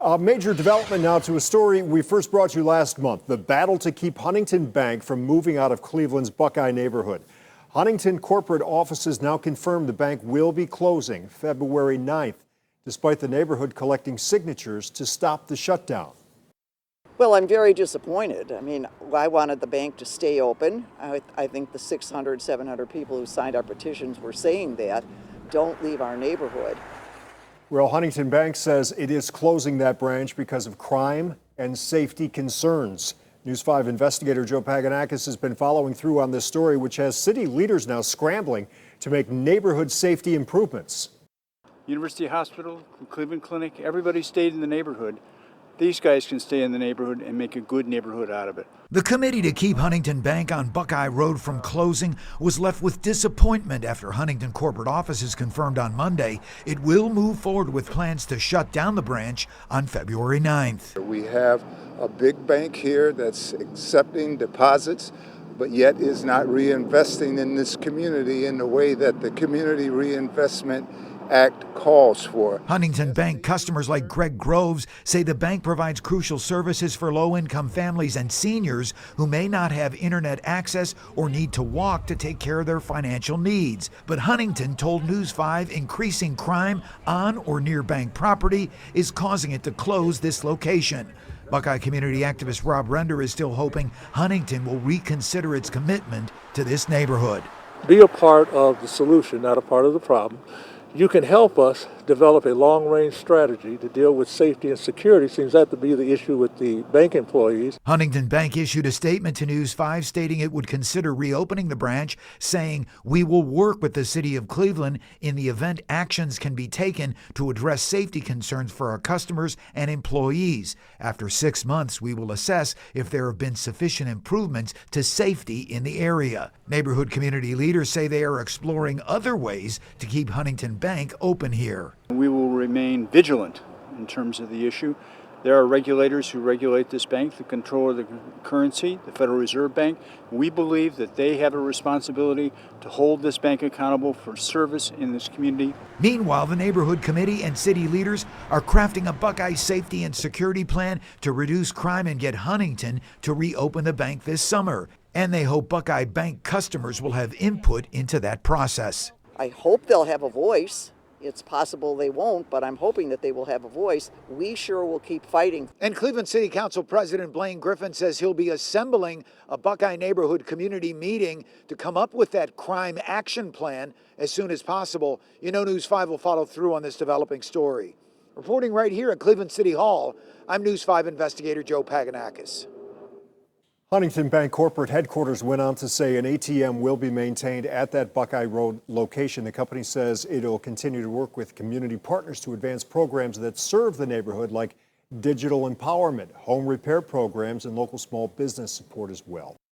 A major development now to a story we first brought you last month, the battle to keep Huntington Bank from moving out of Cleveland's Buckeye neighborhood. Huntington corporate offices now confirm the bank will be closing February 9th, despite the neighborhood collecting signatures to stop the shutdown. Well, I'm very disappointed. I mean, I wanted the bank to stay open. I think the 600, 700 people who signed our petitions were saying that. Don't leave our neighborhood. Well, Huntington Bank says it is closing that branch because of crime and safety concerns. News 5 investigator Joe Paganakis has been following through on this story, which has city leaders now scrambling to make neighborhood safety improvements. University Hospital, Cleveland Clinic, everybody stayed in the neighborhood. These guys can stay in the neighborhood and make a good neighborhood out of it. The committee to keep Huntington Bank on Buckeye Road from closing was left with disappointment after Huntington corporate offices confirmed on Monday it will move forward with plans to shut down the branch on February 9th. We have a big bank here that's accepting deposits, but yet is not reinvesting in this community in the way that the Community Reinvestment Act calls for. Huntington Bank customers like Greg Groves say the bank provides crucial services for low-income families and seniors who may not have internet access or need to walk to take care of their financial needs. But Huntington told News 5 increasing crime on or near bank property is causing it to close this location. Buckeye community activist Rob Render is still hoping Huntington will reconsider its commitment to this neighborhood. Be a part of the solution, not a part of the problem. You can help us develop a long-range strategy to deal with safety and security. Seems that to be the issue with the bank employees. Huntington Bank issued a statement to News 5 stating it would consider reopening the branch, saying, "We will work with the city of Cleveland in the event actions can be taken to address safety concerns for our customers and employees. After 6 months, we will assess if there have been sufficient improvements to safety in the area." Neighborhood community leaders say they are exploring other ways to keep Huntington Bank open here. We will remain vigilant in terms of the issue. There are regulators who regulate this bank, the control of the currency, the Federal Reserve Bank. We believe that they have a responsibility to hold this bank accountable for service in this community. Meanwhile, the neighborhood committee and city leaders are crafting a Buckeye safety and security plan to reduce crime and get Huntington to reopen the bank this summer. And they hope Buckeye Bank customers will have input into that process. I hope they'll have a voice. It's possible they won't, but I'm hoping that they will have a voice. We sure will keep fighting. And Cleveland City Council President Blaine Griffin says he'll be assembling a Buckeye neighborhood community meeting to come up with that crime action plan as soon as possible. You know, News 5 will follow through on this developing story. Reporting right here at Cleveland City Hall, I'm News 5 investigator Joe Paganakis. Huntington Bank corporate headquarters went on to say an ATM will be maintained at that Buckeye Road location. The company says it'll continue to work with community partners to advance programs that serve the neighborhood, like digital empowerment, home repair programs, and local small business support as well.